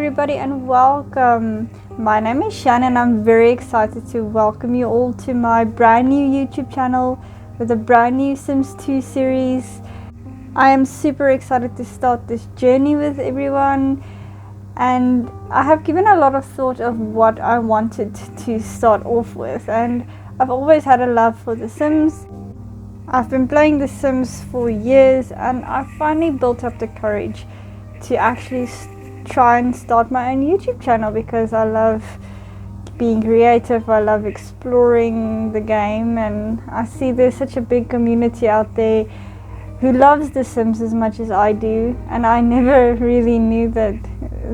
everybody and welcome. My name is Shan and I'm very excited to welcome you all to my brand new YouTube channel with a brand new Sims 2 series. I am super excited to start this journey with everyone, and I have given a lot of thought of what I wanted to start off with, and I've always had a love for The Sims. I've been playing The Sims for years and I finally built up the courage to actually try and start my own YouTube channel because I love being creative, I love exploring the game, and I see there's such a big community out there who loves The Sims as much as I do, and I never really knew that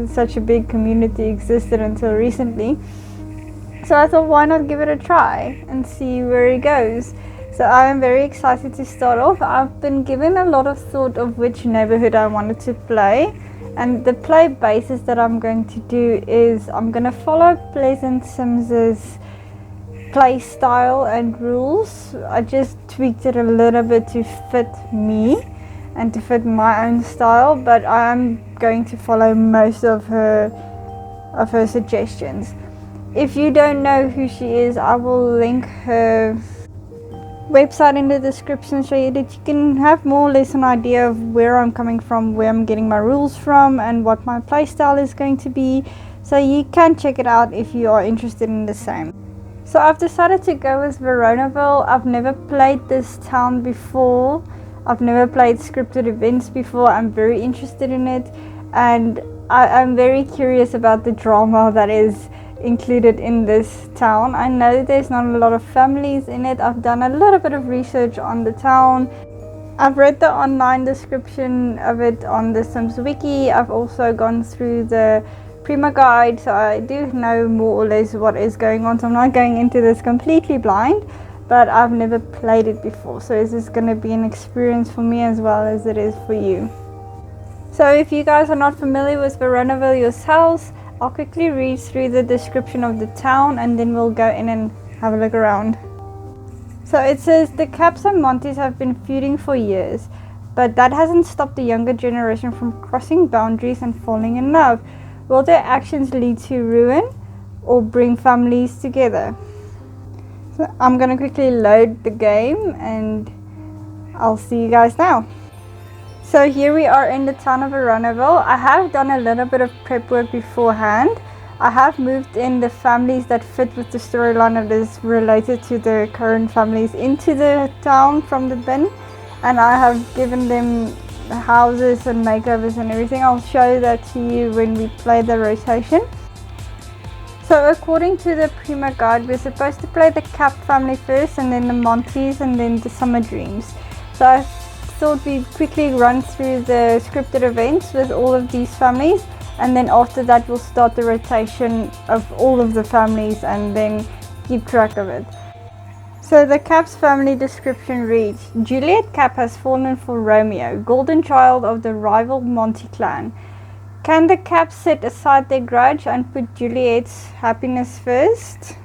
such a big community existed until recently. So I thought, why not give it a try and see where it goes. So I am very excited to start off. I've been given a lot of thought of which neighborhood I wanted to play, and the play basis that I'm going to do is I'm going to follow Pleasant Sims's play style and rules. I just tweaked it a little bit to fit me and to fit my own style, but I am going to follow most of her suggestions. If you don't know who she is, I will link her website in the description so that you can have more or less an idea of where I'm coming from, where I'm getting my rules from, and what my playstyle is going to be, so you can check it out if you are interested in the same. So I've decided to go with Veronaville. I've never played this town before. I've never played scripted events before. I'm very interested in it, and I'm very curious about the drama that is included in this town. I know there's not a lot of families in it. I've done a little bit of research on the town. I've read the online description of it on the Sims wiki. I've also gone through the Prima guide, so I do know more or less what is going on. So I'm not going into this completely blind, but I've never played it before, so this is going to be an experience for me as well as it is for you. So if you guys are not familiar with Veronaville yourselves, I'll quickly read through the description of the town and then we'll go in and have a look around. So it says, the Caps and Monties have been feuding for years, but that hasn't stopped the younger generation from crossing boundaries and falling in love. Will their actions lead to ruin or bring families together? So I'm going to quickly load the game and I'll see you guys now. So here we are in the town of Veronaville. I have done a little bit of prep work beforehand. I have moved in the families that fit with the storyline that is related to the current families into the town from the bin, and I have given them the houses and makeovers and everything. I'll show that to you when we play the rotation. So according to the Prima guide, we're supposed to play the Cap family first, and then the Monties, and then the Summer Dreams. So I thought we'd quickly run through the scripted events with all of these families, and then after that we'll start the rotation of all of the families and then keep track of it. So the Cap's family description reads, Juliet Cap has fallen for Romeo, golden child of the rival Monty clan. Can the Caps set aside their grudge and put Juliet's happiness first?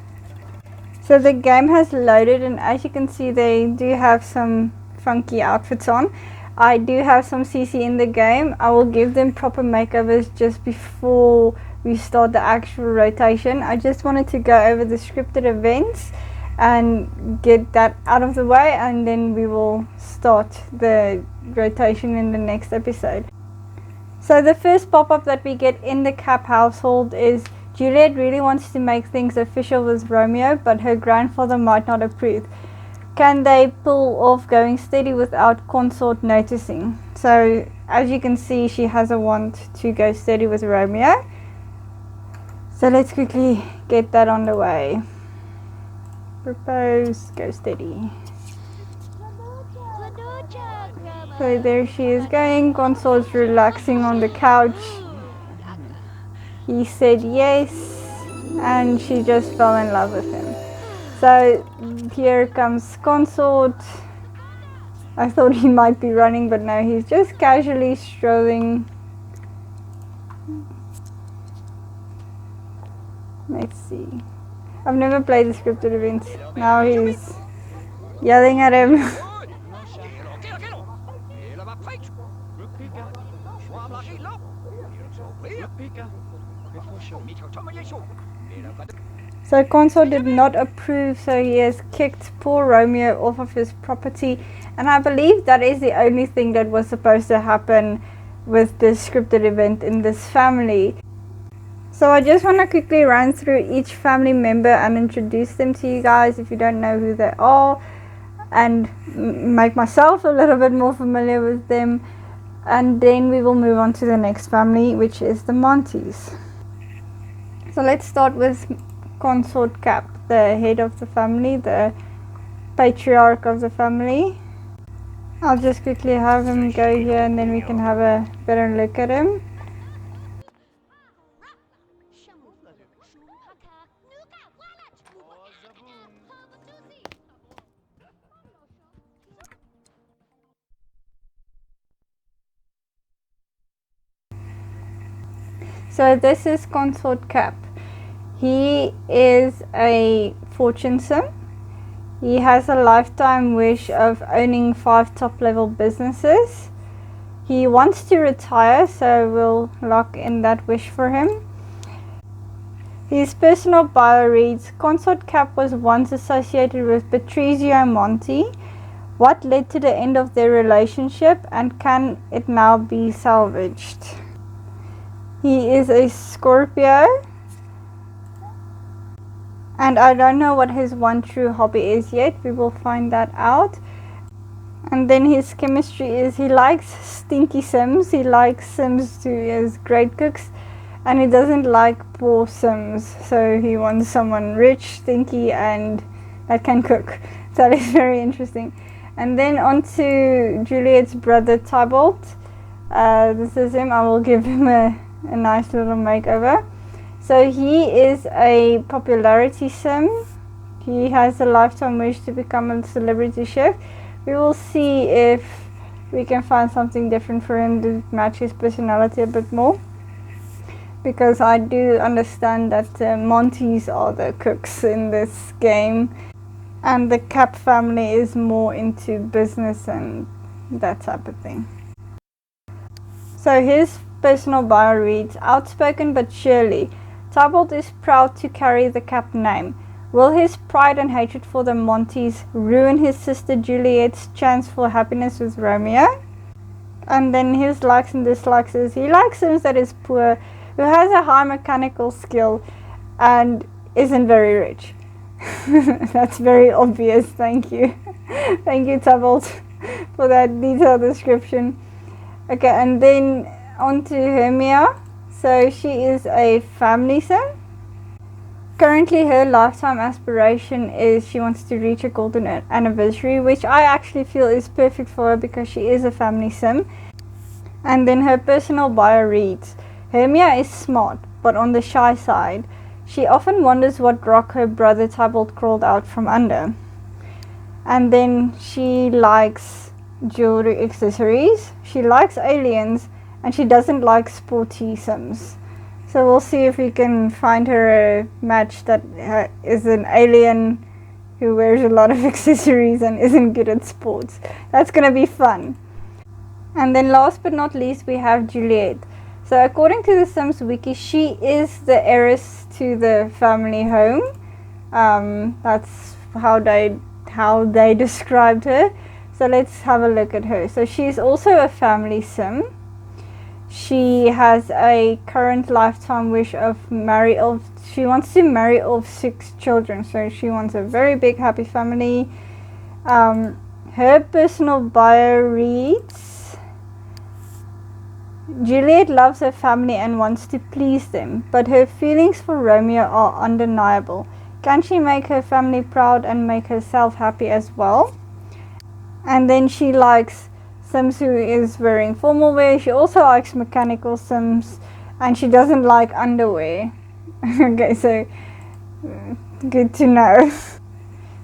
So the game has loaded, and as you can see they do have some funky outfits on. I do have some CC in the game. I will give them proper makeovers just before we start the actual rotation. I just wanted to go over the scripted events and get that out of the way, and then we will start the rotation in the next episode. So the first pop-up that we get in the Cap household is Juliet really wants to make things official with Romeo, but her grandfather might not approve. Can they pull off going steady without consort noticing? So as you can see, she has a want to go steady with Romeo. So let's quickly get that on the way. Propose, go steady. So there she is going. Consort's relaxing on the couch. He said yes, and she just fell in love with him. So here comes Consort. I thought he might be running, but no, he's just casually strolling. Let's see. I've never played the scripted events. Now he's yelling at him. So Consort did not approve, so he has kicked poor Romeo off of his property, and I believe that is the only thing that was supposed to happen with this scripted event in this family. So I just want to quickly run through each family member and introduce them to you guys if you don't know who they are, and make myself a little bit more familiar with them, and then we will move on to the next family, which is the Monties. So let's start with Consort Cap, the head of the family, the patriarch of the family. I'll just quickly have him go here and then we can have a better look at him. So this is Consort Cap. He is a fortune sim. He has a lifetime wish of owning 5 top level businesses. He wants to retire, so we'll lock in that wish for him. His personal bio reads, Consort Cap was once associated with Patrizio Monti. What led to the end of their relationship, and can it now be salvaged? He is a Scorpio, and I don't know what his one true hobby is yet. We will find that out. And then his chemistry is he likes stinky sims. He likes sims who is great cooks, and he doesn't like poor sims. So he wants someone rich, stinky, and that can cook. That is very interesting. And then on to Juliet's brother Tybalt. This is him. I will give him a nice little makeover. So he is a popularity sim. He has a lifetime wish to become a celebrity chef. We will see if we can find something different for him to match his personality a bit more, because I do understand that Monties are the cooks in this game, and the Cap family is more into business and that type of thing. So his personal bio reads, outspoken but surely, Tybalt is proud to carry the Cap name. Will his pride and hatred for the Monties ruin his sister Juliet's chance for happiness with Romeo? And then his likes and dislikes is he likes sims that is poor, who has a high mechanical skill, and isn't very rich. That's very obvious. Thank you. Thank you, Tybalt, for that detailed description. Okay, and then on to Hermia. So she is a family sim. Currently her lifetime aspiration is she wants to reach a golden anniversary, which I actually feel is perfect for her because she is a family sim. And then her personal bio reads, Hermia is smart but on the shy side. She often wonders what rock her brother Tybalt crawled out from under. And then she likes jewelry accessories, she likes aliens, and she doesn't like sporty sims. So we'll see if we can find her a match that is an alien who wears a lot of accessories and isn't good at sports. That's gonna be fun. And then last but not least, we have Juliet. So according to the Sims wiki, she is the heiress to the family home. That's how they described her. So let's have a look at her. So she's also a family sim. She has a current lifetime wish of she wants to marry off 6 children. So she wants a very big happy family. Her personal bio reads, Juliet loves her family and wants to please them, but her feelings for Romeo are undeniable. Can she make her family proud and make herself happy as well? And then she likes sims who is wearing formal wear. She also likes mechanical sims, and she doesn't like underwear. Okay, so good to know.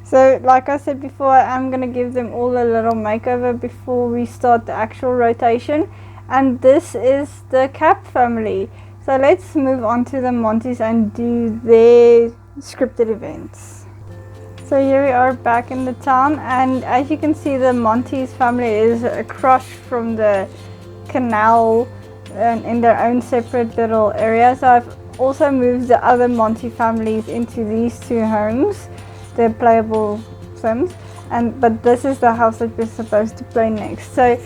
So like I said before, I'm gonna give them all a little makeover before we start the actual rotation. And this is the Cap family. So let's move on to the Monties and do their scripted events. So here we are back in the town, and as you can see, the Monties family is across from the canal and in their own separate little area. So I've also moves the other Monty families into these two homes, the playable Sims, but this is the house that we're supposed to play next. So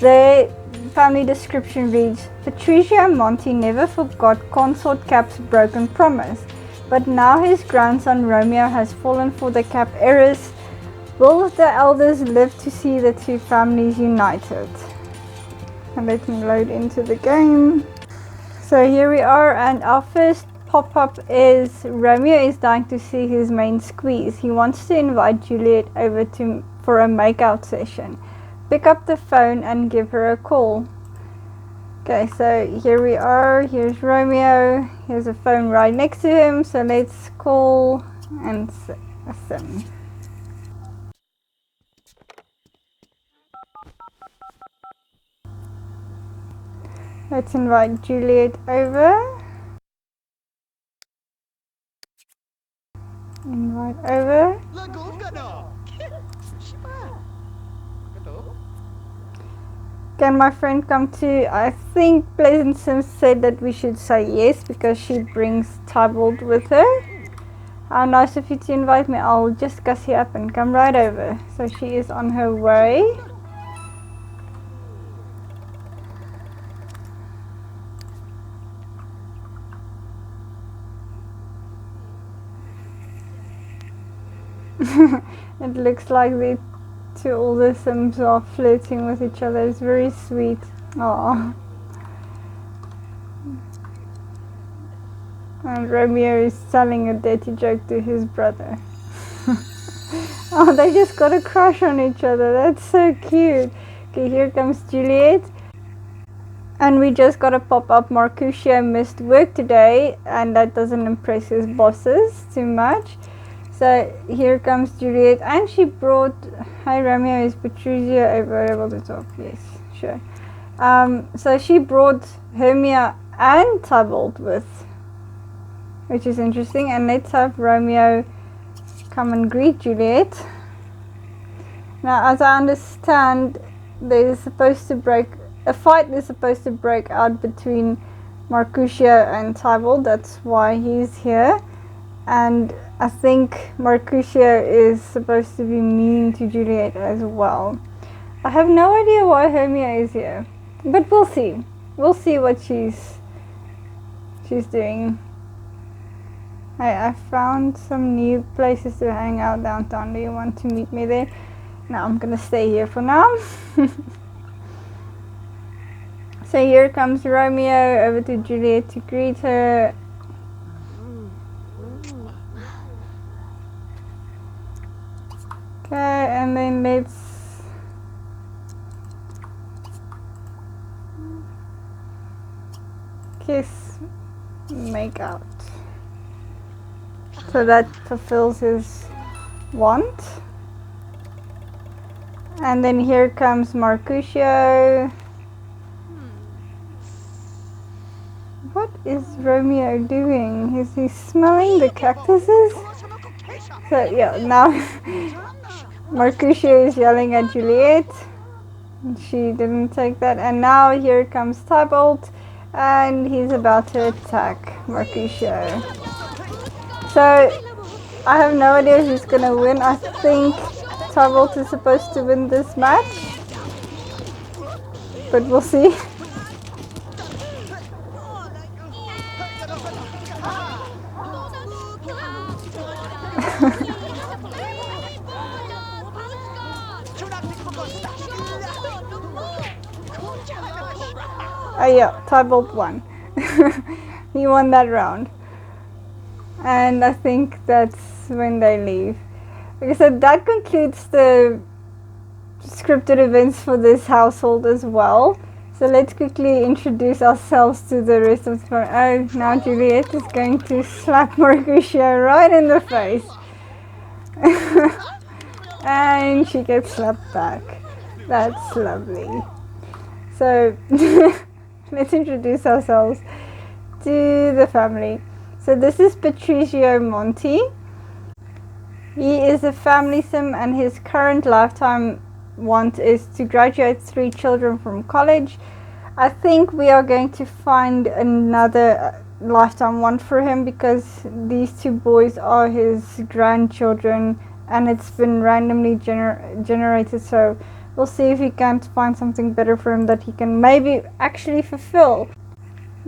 the family description reads, Patricio Monty never forgot Consort Cap's broken promise, but now his grandson Romeo has fallen for the Cap heiress. Will the elders live to see the two families united? And let me load into the game. So here we are, and our first pop-up is Romeo is dying to see his main squeeze. He wants to invite Juliet over for a makeout session. Pick up the phone and give her a call. Okay, so here we are. Here's Romeo. Here's a phone right next to him. So let's call and sim. Let's invite Juliet over. Invite over. Can my friend come too? I think Pleasant Sims said that we should say yes because she brings Tybalt with her. How nice of you to invite me. I'll just gussy up and come right over. So she is on her way. It looks like all the Sims are flirting with each other. It's very sweet. Aww. And Romeo is telling a dirty joke to his brother. Oh, they just got a crush on each other. That's so cute. Okay, here comes Juliet. And we just got a pop-up. Mercutio missed work today, and that doesn't impress his bosses too much. So here comes Juliet, and she brought, hi Romeo, is Patricia able to talk? Yes, sure. So she brought Hermia and Tybalt with, which is interesting. And let's have Romeo come and greet Juliet. Now, as I understand, a fight is supposed to break out between Mercutio and Tybalt. That's why he's here. And I think Mercutio is supposed to be mean to Juliet as well. I have no idea why Hermia is here, but we'll see. We'll see what she's doing. I found some new places to hang out downtown. Do you want to meet me there? No, I'm gonna stay here for now. So here comes Romeo over to Juliet to greet her. Okay, and then let's kiss, make out. So that fulfills his want. And then here comes Mercutio. What is Romeo doing? Is he smelling the cactuses? So yeah, now Mercutio is yelling at Juliet. She didn't take that. And now here comes Tybalt, and he's about to attack Mercutio. So I have no idea who's gonna win. I think Tybalt is supposed to win this match, but we'll see. Oh yeah, Tybalt won. He won that round. And I think that's when they leave. Okay, so that concludes the scripted events for this household as well. So let's quickly introduce ourselves to the rest of the family. Oh, now Juliet is going to slap Mercutio right in the face. And she gets slapped back. That's lovely. So let's introduce ourselves to the family. So this is Patricio Monty. He is a family sim, and his current lifetime want is to graduate 3 children from college. I think we are going to find another lifetime want for him, because these two boys are his grandchildren and it's been randomly generated. So we'll see if he can't find something better for him that he can maybe actually fulfill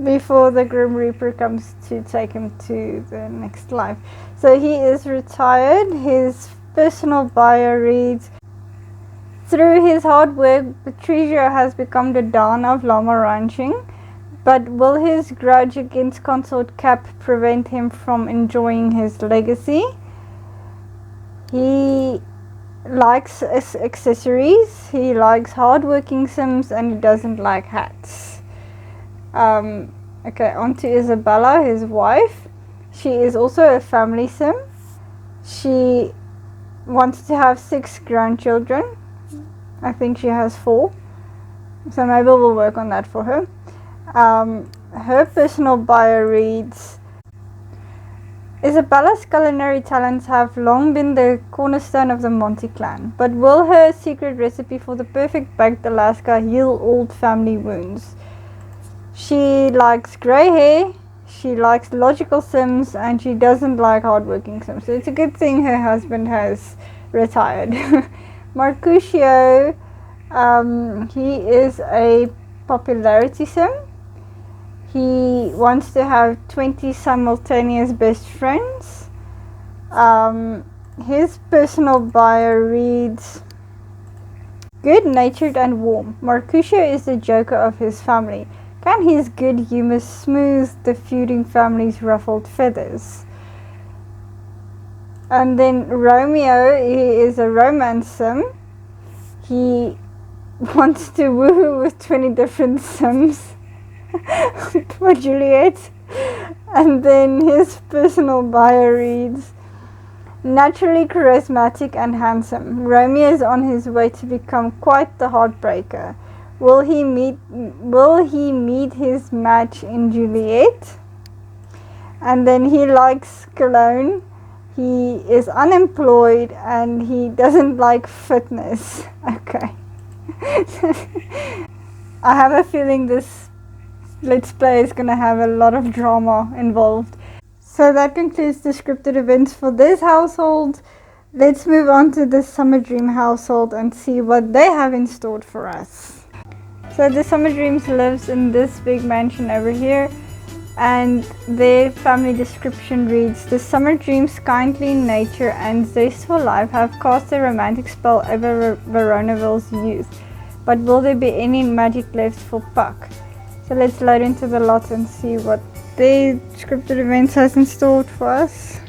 before the Grim Reaper comes to take him to the next life. So he is retired. His personal bio reads, through his hard work, Patricio has become the Don of llama ranching, but will his grudge against Consort Cap prevent him from enjoying his legacy? He likes accessories, he likes hard-working Sims, and he doesn't like hats. Okay, on to Isabella, his wife. She is also a family Sim. She wants to have 6 grandchildren. I think she has 4. So maybe we'll work on that for her. Her personal bio reads, Isabella's culinary talents have long been the cornerstone of the Monty clan, but will her secret recipe for the perfect baked Alaska heal old family wounds? She likes grey hair, she likes logical Sims, and she doesn't like hardworking Sims. So it's a good thing her husband has retired. Marcusio, he is a popularity Sim. He wants to have 20 simultaneous best friends. His personal bio reads, good-natured and warm. Marcusio is the joker of his family. Can his good humor smooth the feuding family's ruffled feathers? And then Romeo, he is a romance Sim. He wants to woohoo with 20 different Sims for Juliet. And then his personal bio reads, naturally charismatic and handsome, Romeo is on his way to become quite the heartbreaker. Will he meet his match in Juliet? And then he likes cologne. He is unemployed and he doesn't like fitness. Okay. I have a feeling this Let's Play is going to have a lot of drama involved. So that concludes the scripted events for this household. Let's move on to the Summer Dream household and see what they have in store for us. So the Summer Dreams lives in this big mansion over here, and their family description reads, the Summer Dreams' kindly nature and zest for life have cast a romantic spell over Veronaville's youth, but will there be any magic left for Puck? So let's load into the lot and see what the scripted events has in store for us.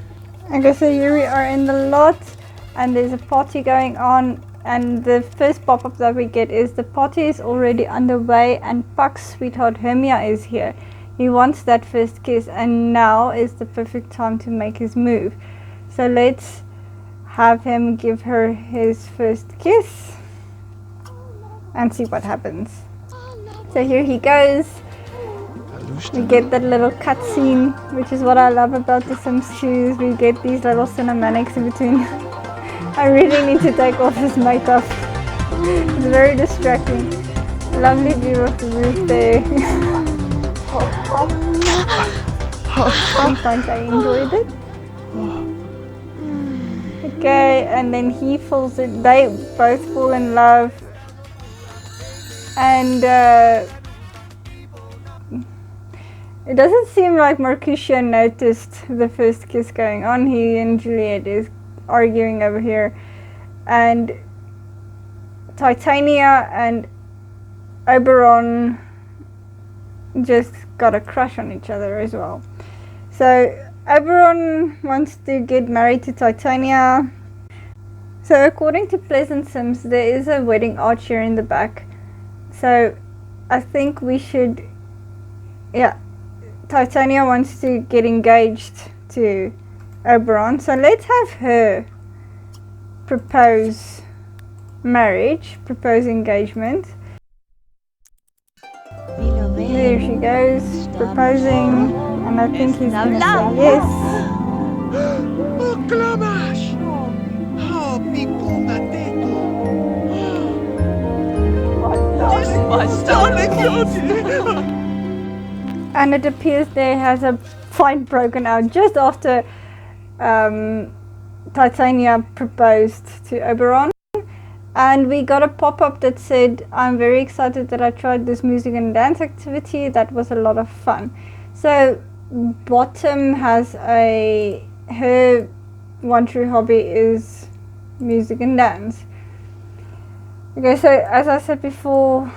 Okay, so here we are in the lot and there's a party going on, and the first pop-up that we get is the party is already underway and Puck's sweetheart Hermia is here. He wants that first kiss and now is the perfect time to make his move. So let's have him give her his first kiss and see what happens. So here he goes. We get that little cutscene, which is what I love about The Sims 2. We get these little cinematics in between. I really need to take off his makeup. It's very distracting. Lovely view of the roof there. Sometimes I enjoyed it. Okay, and then he falls in. They both fall in love. And it doesn't seem like Mercutio noticed the first kiss going on. He and Juliet is arguing over here, and Titania and Oberon just got a crush on each other as well. So Oberon wants to get married to Titania. So according to Pleasant Sims, there is a wedding arch here in the back. So I think we should, yeah, Titania wants to get engaged to Oberon, so let's have her propose marriage, propose engagement. There she goes, proposing, and I think he's gonna say yes. And it appears there has a fight broken out just after Titania proposed to Oberon. And we got a pop-up that said, "I'm very excited that I tried this music and dance activity. That was a lot of fun." So Bottom has her one true hobby is music and dance. Okay, so as I said before,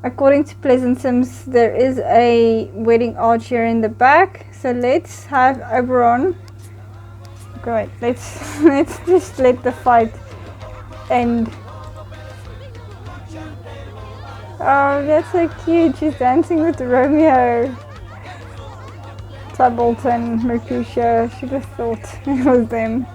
according to Pleasant Sims, there is a wedding arch here in the back. So let's have Oberon. Great, let's just let the fight end. Oh, that's so cute. She's dancing with Romeo. Tybalt and Mercutio. Should have thought it was them.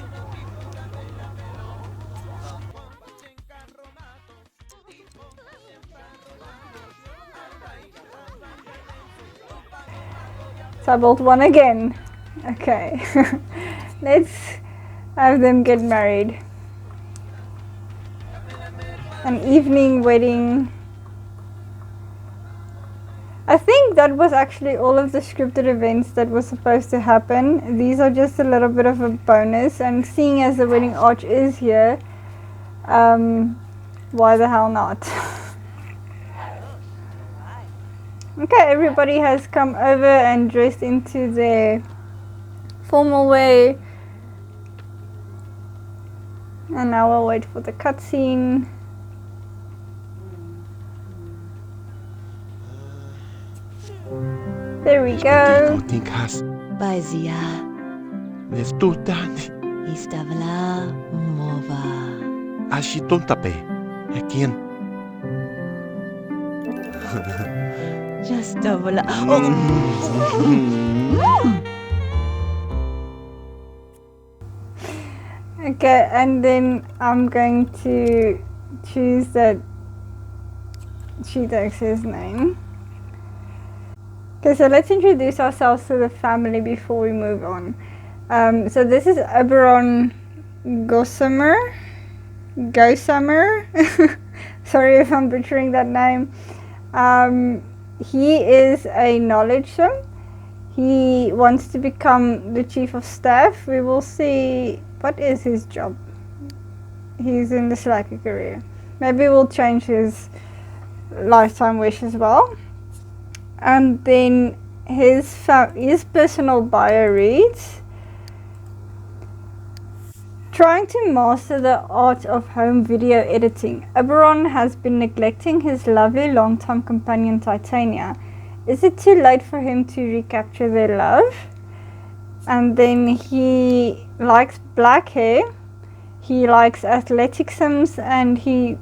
Tybalt won again. Okay. Let's have them get married. An evening wedding. I think that was actually all of the scripted events that were supposed to happen. These are just a little bit of a bonus, and seeing as the wedding arch is here, why the hell not? Okay, everybody has come over and dressed into their formal way. And now we'll wait for the cutscene. There we go. Bazia. Neftuhtani. Istavla mova. Ashitontape. Aquien. Just double. Okay, and then I'm going to choose that she takes his name. Okay, so let's introduce ourselves to the family before we move on. So this is Oberon Gossamer. Sorry if I'm butchering that name. He is a knowledge sim. He wants to become the chief of staff. We will see what is his job. He's in the slacker career. Maybe we'll change his lifetime wish as well. And then his personal bio reads, trying to master the art of home video editing, Oberon has been neglecting his lovely long-time companion Titania. Is it too late for him to recapture their love? And then he likes black hair, he likes athletic sims, and he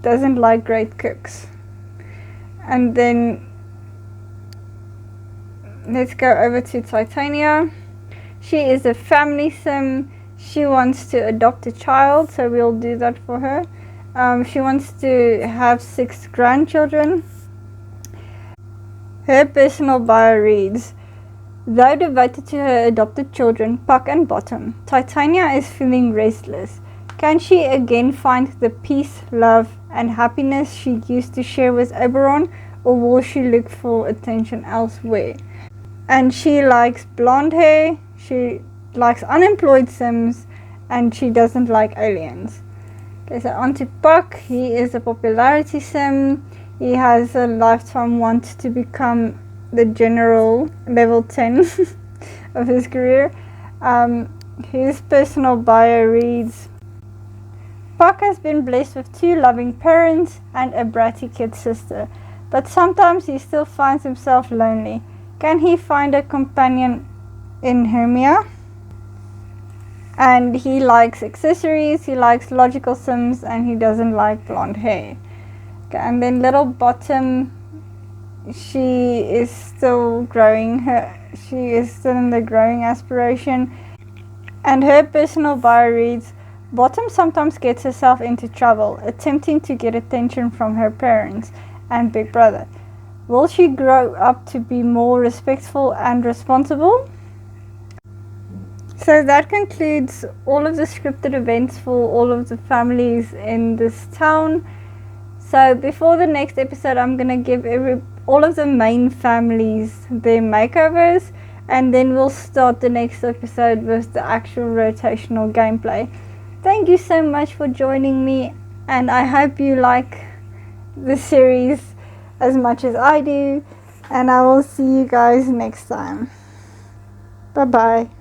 doesn't like great cooks. And then let's go over to Titania. She is a family sim. She wants to adopt a child, so we'll do that for her. She wants to have 6 grandchildren. Her personal bio reads, though devoted to her adopted children, Puck and Bottom, Titania is feeling restless. Can she again find the peace, love, and happiness she used to share with Oberon, or will she look for attention elsewhere? And she likes blonde hair, she likes unemployed sims, and she doesn't like aliens. Okay, so on to Puck. He is a popularity sim. He has a lifetime want to become the general level 10 of his career. His personal bio reads, Puck has been blessed with 2 loving parents and a bratty kid sister, but sometimes he still finds himself lonely. Can he find a companion in Hermia? And he likes accessories, he likes logical sims, and he doesn't like blonde hair. Okay, and then little Bottom, she is still growing. She is still in the growing aspiration. And her personal bio reads, Bottom sometimes gets herself into trouble, attempting to get attention from her parents and big brother. Will she grow up to be more respectful and responsible? So that concludes all of the scripted events for all of the families in this town. So before the next episode, I'm going to give all of the main families their makeovers, and then we'll start the next episode with the actual rotational gameplay. Thank you so much for joining me, and I hope you like the series as much as I do, and I will see you guys next time. Bye bye.